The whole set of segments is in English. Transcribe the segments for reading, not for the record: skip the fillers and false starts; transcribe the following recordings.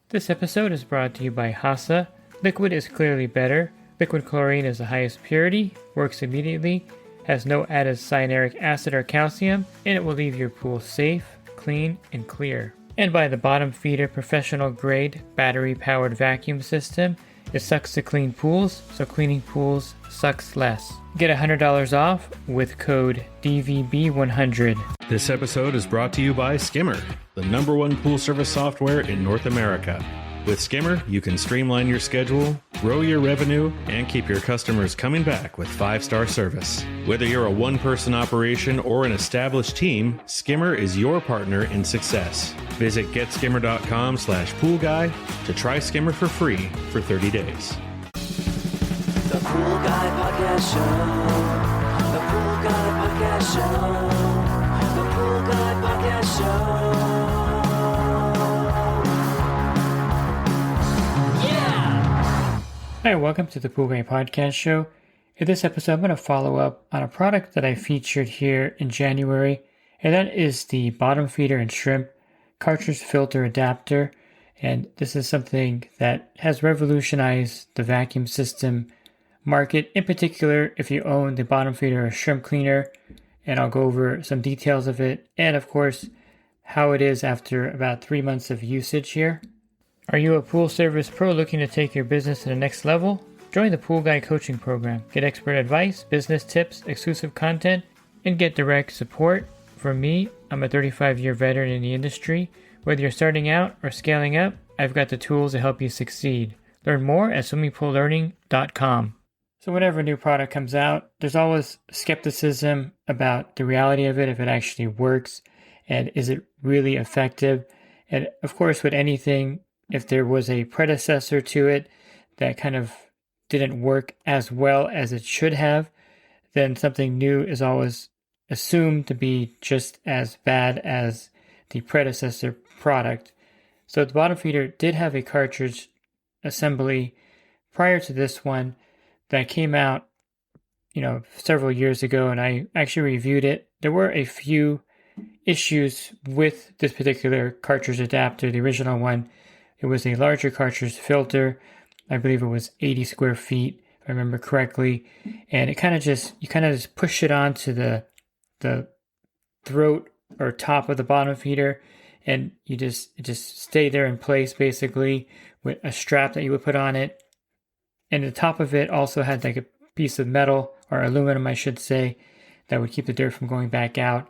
This episode is brought to you by Hasa. Liquid is clearly better. Liquid chlorine is the highest purity, works immediately, has no added cyanuric acid or calcium, and it will leave your pool safe, clean, and clear. And by the Bottom Feeder professional grade battery powered vacuum system. It sucks to clean pools, so cleaning pools sucks less. Get $100 off with code DVB100. This episode is brought to you by Skimmer, the #1 pool service software in North America. With Skimmer, you can streamline your schedule, grow your revenue, and keep your customers coming back with 5-star service. Whether you're a one-person operation or an established team, Skimmer is your partner in success. Visit getskimmer.com/poolguy to try Skimmer for free for 30 days. The Pool Guy Podcast Show. The Pool Guy Podcast Show. The Pool Guy Podcast Show. Hi, welcome to the Pool Guy Podcast Show. In this episode, I'm going to follow up on a product that I featured here in January, and that is the Bottom Feeder and Shrimp cartridge filter adapter. And this is something that has revolutionized the vacuum system market, in particular if you own the Bottom Feeder or Shrimp cleaner. And I'll go over some details of it, and of course, how it is after about 3 months of usage here. Are you a pool service pro looking to take your business to the next level? Join the Pool Guy Coaching Program. Get expert advice, business tips, exclusive content, and get direct support from me. I'm a 35-year veteran in the industry. Whether you're starting out or scaling up, I've got the tools to help you succeed. Learn more at swimmingpoollearning.com. So whenever a new product comes out, there's always skepticism about the reality of it, if it actually works, and is it really effective? And of course, with anything, if there was a predecessor to it that kind of didn't work as well as it should have, then something new is always assumed to be just as bad as the predecessor product. So the Bottom Feeder did have a cartridge assembly prior to this one that came out, several years ago, and I actually reviewed it. There were a few issues with this particular cartridge adapter, the original one. It was a larger cartridge filter. I believe it was 80 square feet, if I remember correctly. And you kind of just push it onto the throat or top of the Bottom Feeder, and it just stay there in place basically with a strap that you would put on it. And the top of it also had like a piece of metal, or aluminum I should say, that would keep the dirt from going back out.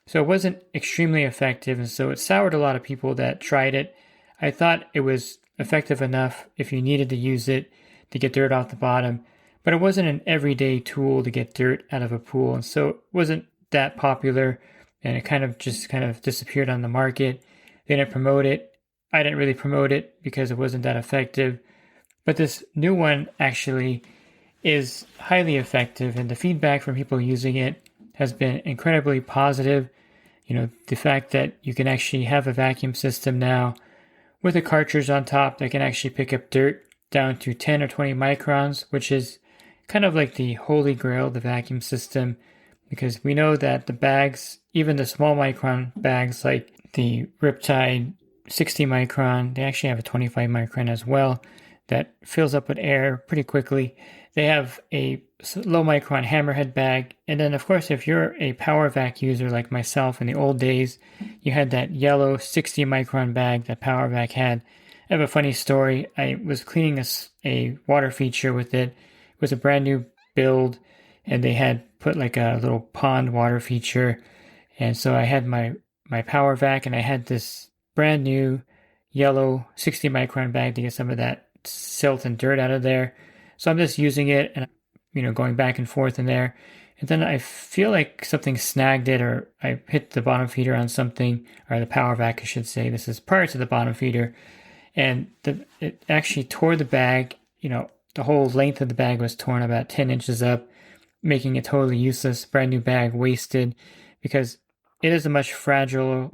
So it wasn't extremely effective, and so it soured a lot of people that tried it. I thought it was effective enough if you needed to use it to get dirt off the bottom, but it wasn't an everyday tool to get dirt out of a pool, and so it wasn't that popular, and it kind of disappeared on the market. They didn't promote it. I didn't really promote it because it wasn't that effective, but this new one actually is highly effective, and the feedback from people using it has been incredibly positive. The fact that you can actually have a vacuum system now with a cartridge on top that can actually pick up dirt down to 10 or 20 microns, which is kind of like the holy grail of the vacuum system, because we know that the bags, even the small micron bags like the Riptide 60 micron, they actually have a 25 micron as well that fills up with air pretty quickly. They have a low micron hammerhead bag. And then of course, if you're a power vac user like myself in the old days, you had that yellow 60 micron bag that Power Vac had. I have a funny story. I was cleaning a water feature with it. It was a brand new build, and they had put like a little pond water feature. And so I had my Power Vac, and I had this brand new yellow 60 micron bag to get some of that silt and dirt out of there. So I'm just using it and going back and forth in there. And then I feel like something snagged it, or I hit the Bottom Feeder on something, or the Power Vac I should say. This is prior to the Bottom Feeder. And it actually tore the bag. The whole length of the bag was torn about 10 inches up, making it totally useless. Brand new bag, wasted, because it is a much fragile,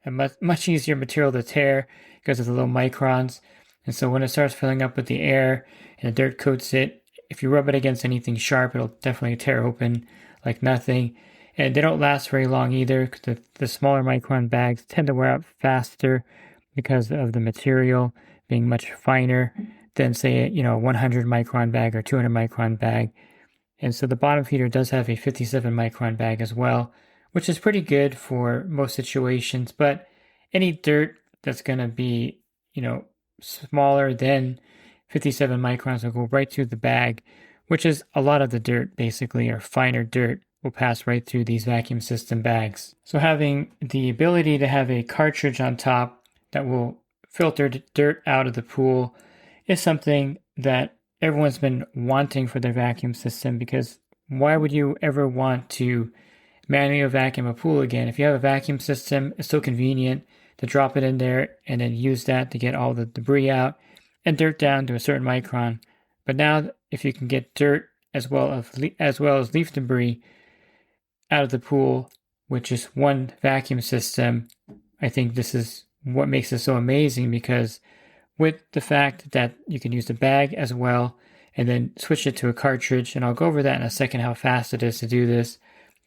and much easier material to tear because of the low microns. And so when it starts filling up with the air and the dirt coats it, if you rub it against anything sharp, it'll definitely tear open like nothing. And they don't last very long either. The smaller micron bags tend to wear out faster because of the material being much finer than, say, 100 micron bag or 200 micron bag. And so the bottom feeder does have a 57 micron bag as well, which is pretty good for most situations. But any dirt that's going to be, smaller than 57 microns will go right through the bag, which is a lot of the dirt basically, or finer dirt will pass right through these vacuum system bags. So having the ability to have a cartridge on top that will filter dirt out of the pool is something that everyone's been wanting for their vacuum system, because why would you ever want to manually vacuum a pool again? If you have a vacuum system, it's so convenient to drop it in there and then use that to get all the debris out and dirt down to a certain micron. But now if you can get dirt as well as leaf debris out of the pool with just one vacuum system, I think this is what makes it so amazing, because with the fact that you can use the bag as well and then switch it to a cartridge, and I'll go over that in a second how fast it is to do this,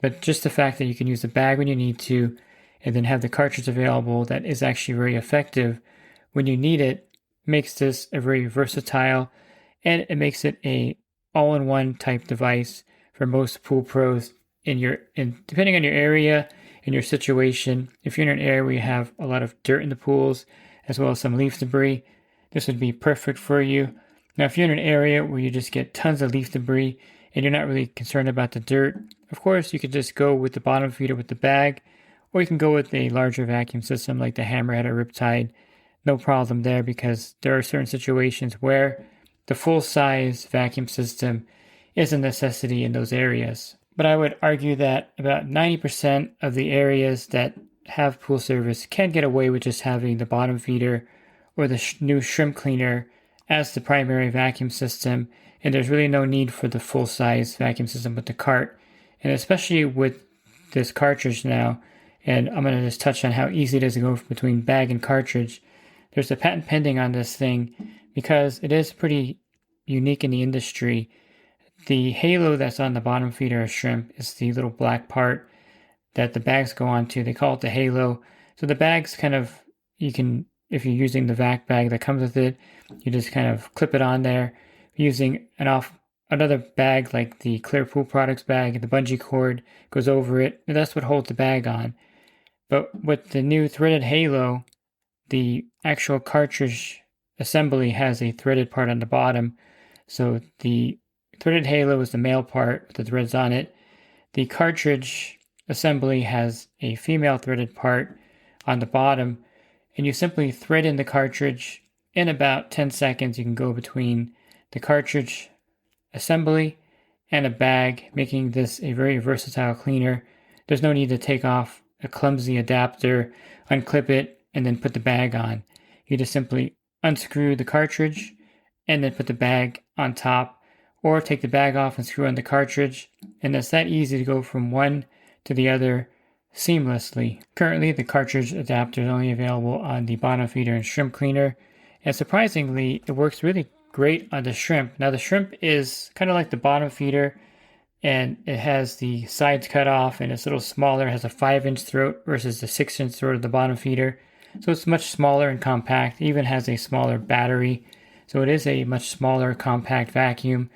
but just the fact that you can use the bag when you need to and then have the cartridge available that is actually very effective when you need it makes this a very versatile, and it makes it a all-in-one type device for most pool pros depending on your area and your situation. If you're in an area where you have a lot of dirt in the pools as well as some leaf debris, this would be perfect for you. Now, if you're in an area where you just get tons of leaf debris and you're not really concerned about the dirt, of course, you could just go with the bottom feeder with the bag, or you can go with a larger vacuum system like the Hammerhead or Riptide. No problem there, because there are certain situations where the full-size vacuum system is a necessity in those areas. But I would argue that about 90% of the areas that have pool service can get away with just having the bottom feeder or the new shrimp cleaner as the primary vacuum system, and there's really no need for the full-size vacuum system with the cart. And especially with this cartridge now, and I'm going to just touch on how easy it is to go between bag and cartridge. There's a patent pending on this thing because it is pretty unique in the industry. The halo that's on the bottom feeder of shrimp is the little black part that the bags go onto. They call it the halo. So the bags kind of, you can, if you're using the vac bag that comes with it, you just kind of clip it on there. Using another bag like the Clear Pool Products bag, the bungee cord goes over it, and that's what holds the bag on. But with the new threaded halo, the actual cartridge assembly has a threaded part on the bottom. So the threaded halo is the male part with the threads on it. The cartridge assembly has a female threaded part on the bottom, and you simply thread in the cartridge. In about 10 seconds, you can go between the cartridge assembly and a bag, making this a very versatile cleaner. There's no need to take off a clumsy adapter, unclip it, and then put the bag on. You just simply unscrew the cartridge and then put the bag on top, or take the bag off and screw on the cartridge, and it's that easy to go from one to the other seamlessly. Currently, the cartridge adapter is only available on the bottom feeder and shrimp cleaner, and surprisingly, it works really great on the shrimp. Now, the shrimp is kind of like the bottom feeder, and it has the sides cut off, and it's a little smaller. It has a 5-inch throat versus the 6-inch throat of the bottom feeder. So it's much smaller and compact. It even has a smaller battery. So it is a much smaller, compact vacuum.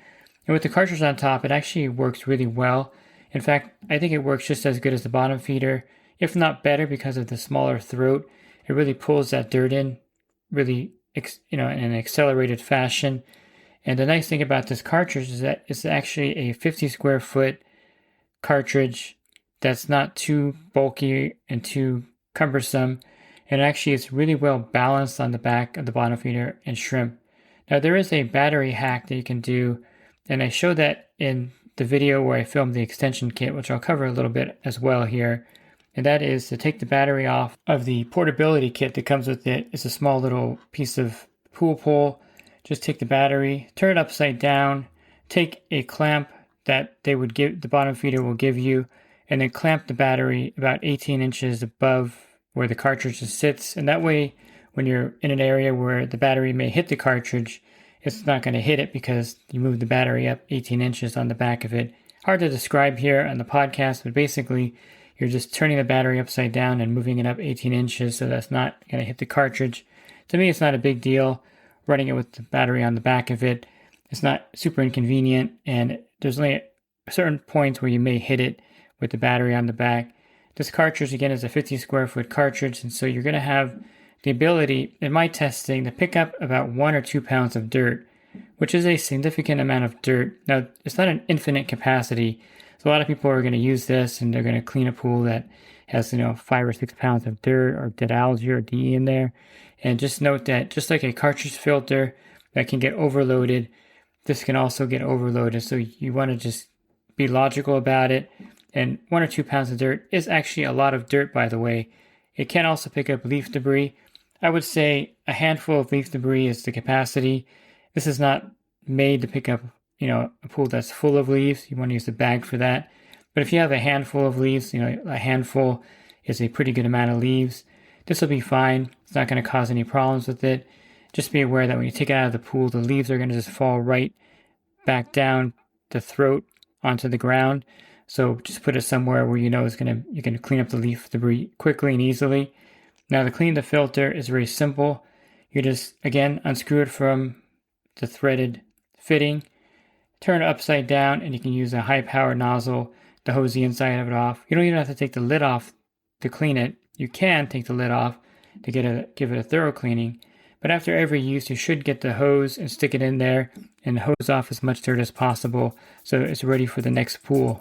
And with the cartridge on top, it actually works really well. In fact, I think it works just as good as the bottom feeder, if not better, because of the smaller throat. It really pulls that dirt in really, in an accelerated fashion. And the nice thing about this cartridge is that it's actually a 50 square foot cartridge that's not too bulky and too cumbersome. And actually it's really well balanced on the back of the bottom feeder and shrimp. Now there is a battery hack that you can do, and I showed that in the video where I filmed the extension kit, which I'll cover a little bit as well here. And that is to take the battery off of the portability kit that comes with it. It's a small little piece of pool pole. Just take the battery, turn it upside down, take a clamp that the bottom feeder will give you, and then clamp the battery about 18 inches above where the cartridge sits. And that way, when you're in an area where the battery may hit the cartridge, it's not going to hit it because you moved the battery up 18 inches on the back of it. hard to describe here on the podcast, but basically you're just turning the battery upside down and moving it up 18 inches so that's not going to hit the cartridge. To me, it's not a big deal running it with the battery on the back of it. It's not super inconvenient, and there's only certain points where you may hit it with the battery on the back. This cartridge, again, is a 50 square foot cartridge, and so you're going to have the ability, in my testing, to pick up about 1 or 2 pounds of dirt, which is a significant amount of dirt. Now, it's not an infinite capacity, so a lot of people are going to use this and they're going to clean a pool that has, 5 or 6 pounds of dirt or dead algae or DE in there. And just note that just like a cartridge filter that can get overloaded, this can also get overloaded. So you want to just be logical about it. And 1 or 2 pounds of dirt is actually a lot of dirt, by the way. It can also pick up leaf debris. I would say a handful of leaf debris is the capacity. This is not made to pick up, a pool that's full of leaves. You want to use the bag for that. But if you have a handful of leaves, a handful is a pretty good amount of leaves. This will be fine. It's not going to cause any problems with it. Just be aware that when you take it out of the pool, the leaves are going to just fall right back down the throat onto the ground. So just put it somewhere where you're going to clean up the leaf debris quickly and easily. Now to clean the filter is very simple. You just, again, unscrew it from the threaded fitting, turn it upside down, and you can use a high power nozzle to hose the inside of it off. You don't even have to take the lid off to clean it. You can take the lid off to give it a thorough cleaning. But after every use, you should get the hose and stick it in there and hose off as much dirt as possible so it's ready for the next pool.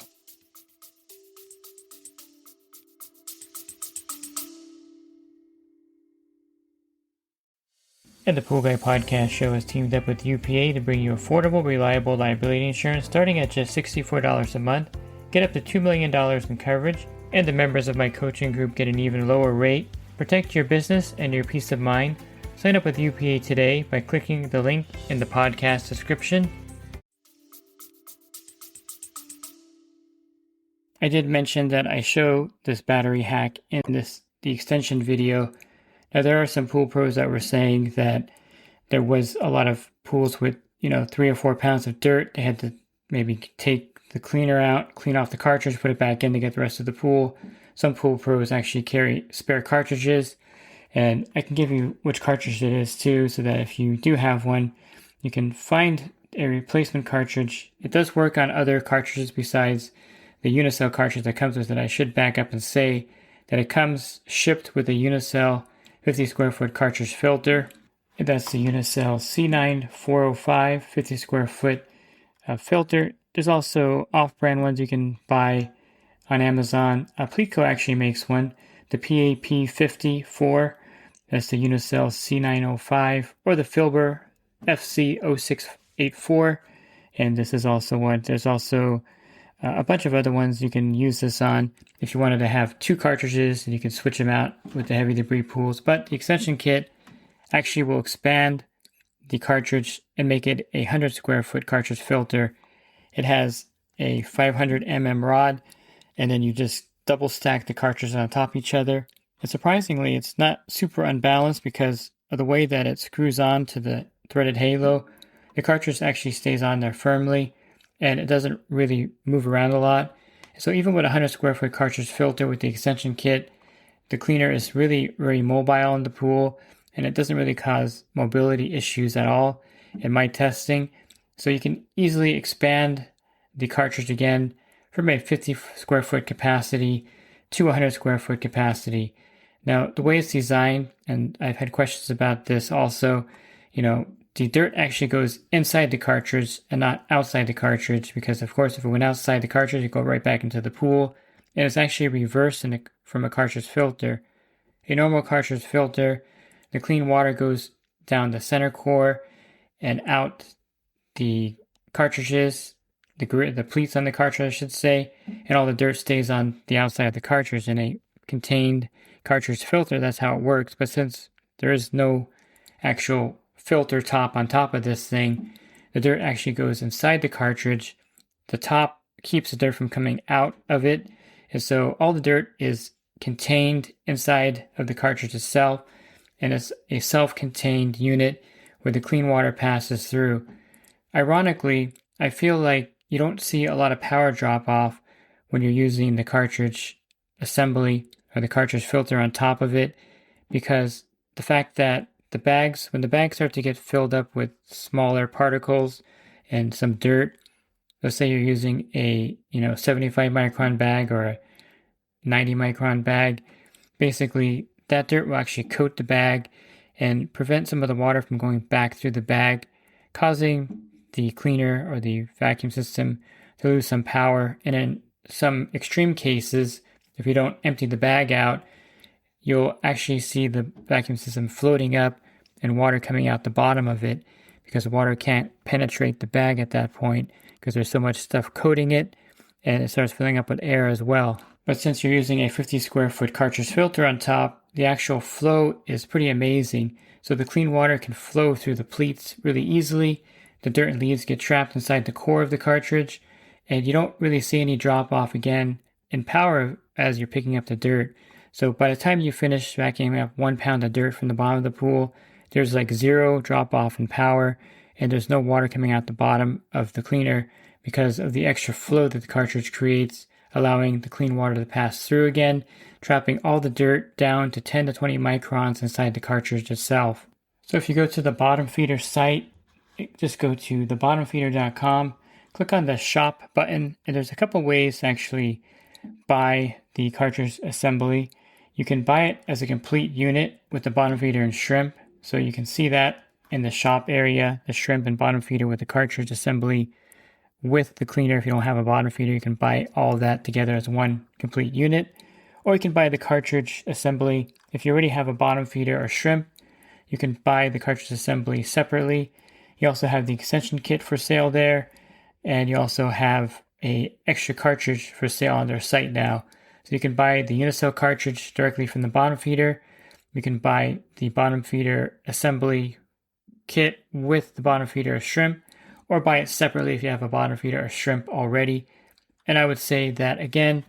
And the Pool Guy Podcast Show has teamed up with UPA to bring you affordable, reliable liability insurance starting at just $64 a month. Get up to $2 million in coverage, and the members of my coaching group get an even lower rate. Protect your business and your peace of mind. Sign up with UPA today by clicking the link in the podcast description. I did mention that I show this battery hack in the extension video. Now, there are some pool pros that were saying that there was a lot of pools with, 3 or 4 pounds of dirt. They had to maybe take the cleaner out, clean off the cartridge, put it back in to get the rest of the pool. Some pool pros actually carry spare cartridges, and I can give you which cartridge it is too, so that if you do have one, you can find a replacement cartridge. It does work on other cartridges besides the Unicell cartridge that comes with it. I should back up and say that it comes shipped with a Unicell 50 square foot cartridge filter. That's the Unicell C9405 50 square foot filter. There's also off-brand ones you can buy on Amazon. Pleatco actually makes one, the PAP54. That's the Unicell C905, or the Filbert FC0684. And this is also one. There's also a bunch of other ones you can use this on if you wanted to have 2 cartridges, and you can switch them out with the heavy debris pools. But the extension kit actually will expand the cartridge and make it a 100 square foot cartridge filter. It has a 500 mm rod, and then you just double stack the cartridges on top of each other. And surprisingly, it's not super unbalanced because of the way that it screws on to the threaded halo. The cartridge actually stays on there firmly, and it doesn't really move around a lot. So even with a 100 square foot cartridge filter with the extension kit, the cleaner is really very mobile in the pool, and it doesn't really cause mobility issues at all in my testing. So you can easily expand the cartridge again from a 50 square foot capacity to 100 square foot capacity. Now, the way it's designed, and I've had questions about this also, the dirt actually goes inside the cartridge and not outside the cartridge, because of course if it went outside the cartridge, it'd go right back into the pool. And it's actually reversed from a cartridge filter. A normal cartridge filter, the clean water goes down the center core and out the cartridges, the pleats on the cartridge, I should say, and all the dirt stays on the outside of the cartridge. In a contained cartridge filter, that's how it works. But since there is no actual filter top on top of this thing, the dirt actually goes inside the cartridge. The top keeps the dirt from coming out of it, and so all the dirt is contained inside of the cartridge itself, and it's a self-contained unit where the clean water passes through. Ironically, I feel like you don't see a lot of power drop off when you're using the cartridge assembly or the cartridge filter on top of it, because the fact that when the bags start to get filled up with smaller particles and some dirt, let's say you're using a 75 micron bag or a 90 micron bag, basically that dirt will actually coat the bag and prevent some of the water from going back through the bag, causing the cleaner or the vacuum system to lose some power. And in some extreme cases, if you don't empty the bag out, you'll actually see the vacuum system floating up and water coming out the bottom of it, because the water can't penetrate the bag at that point because there's so much stuff coating it, and it starts filling up with air as well. But since you're using a 50 square foot cartridge filter on top, the actual flow is pretty amazing. So the clean water can flow through the pleats really easily. The dirt and leaves get trapped inside the core of the cartridge, and you don't really see any drop off again in power as you're picking up the dirt. So by the time you finish vacuuming up 1 pound of dirt from the bottom of the pool, there's like zero drop off in power, and there's no water coming out the bottom of the cleaner because of the extra flow that the cartridge creates, allowing the clean water to pass through again, trapping all the dirt down to 10 to 20 microns inside the cartridge itself. So if you go to the Bottom Feeder site, just go to thebottomfeeder.com, click on the shop button, and there's a couple ways to actually buy the cartridge assembly. You can buy it as a complete unit with the bottom feeder and shrimp. So you can see that in the shop area, the shrimp and bottom feeder with the cartridge assembly with the cleaner. If you don't have a bottom feeder, you can buy all of that together as one complete unit. Or you can buy the cartridge assembly. If you already have a bottom feeder or shrimp, you can buy the cartridge assembly separately. You also have the extension kit for sale there, and you also have a extra cartridge for sale on their site now. So you can buy the Unicell cartridge directly from the bottom feeder. You can buy the bottom feeder assembly kit with the bottom feeder or shrimp, or buy it separately if you have a bottom feeder or shrimp already. And I would say that, again,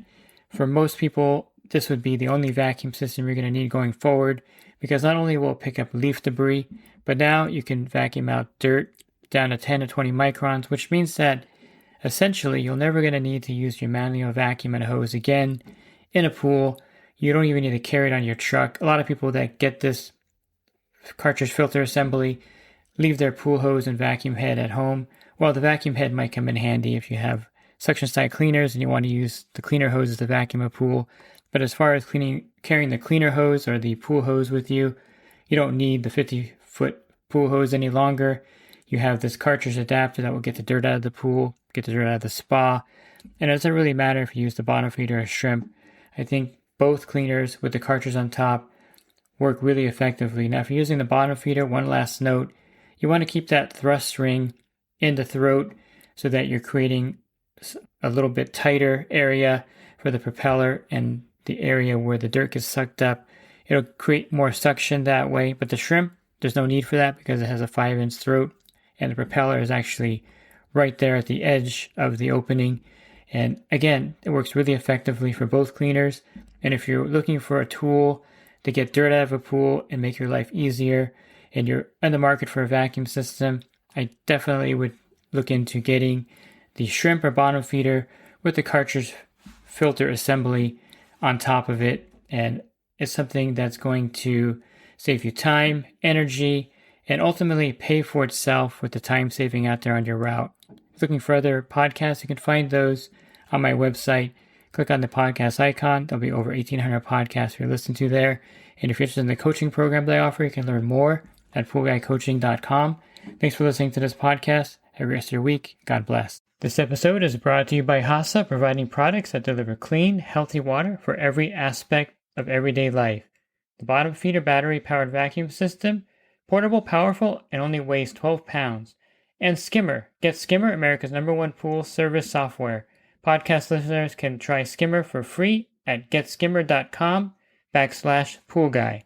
for most people, this would be the only vacuum system you're going to need going forward, because not only will it pick up leaf debris, but now you can vacuum out dirt down to 10 to 20 microns, which means that essentially you're never going to need to use your manual vacuum and hose again in a pool. You don't even need to carry it on your truck. A lot of people that get this cartridge filter assembly leave their pool hose and vacuum head at home. Well, the vacuum head might come in handy if you have suction side cleaners and you want to use the cleaner hoses to vacuum a pool. But as far as carrying the cleaner hose or the pool hose with you, you don't need the 50-foot pool hose any longer. You have this cartridge adapter that will get the dirt out of the pool, get the dirt out of the spa, and it doesn't really matter if you use the bottom feeder or shrimp. I think both cleaners with the cartridge on top work really effectively. Now, if you're using the bottom feeder, one last note, you want to keep that thrust ring in the throat so that you're creating a little bit tighter area for the propeller and the area where the dirt gets sucked up. It'll create more suction that way, but the shrimp, there's no need for that because it has a 5-inch throat and the propeller is actually right there at the edge of the opening. And again, it works really effectively for both cleaners. And if you're looking for a tool to get dirt out of a pool and make your life easier, and you're in the market for a vacuum system, I definitely would look into getting the shrimp or bottom feeder with the cartridge filter assembly on top of it. And it's something that's going to save you time, energy, and ultimately pay for itself with the time saving out there on your route. Looking for other podcasts, you can find those on my website. Click on the podcast icon. There'll be over 1,800 podcasts you're listening to there. And if you're interested in the coaching program that I offer, you can learn more at poolguycoaching.com. Thanks for listening to this podcast. Have a great rest of your week. God bless. This episode is brought to you by Hasa, providing products that deliver clean, healthy water for every aspect of everyday life. The bottom feeder battery-powered vacuum system, portable, powerful, and only weighs 12 pounds. And Skimmer. Get Skimmer, America's #1 pool service software. Podcast listeners can try Skimmer for free at getskimmer.com/poolguy.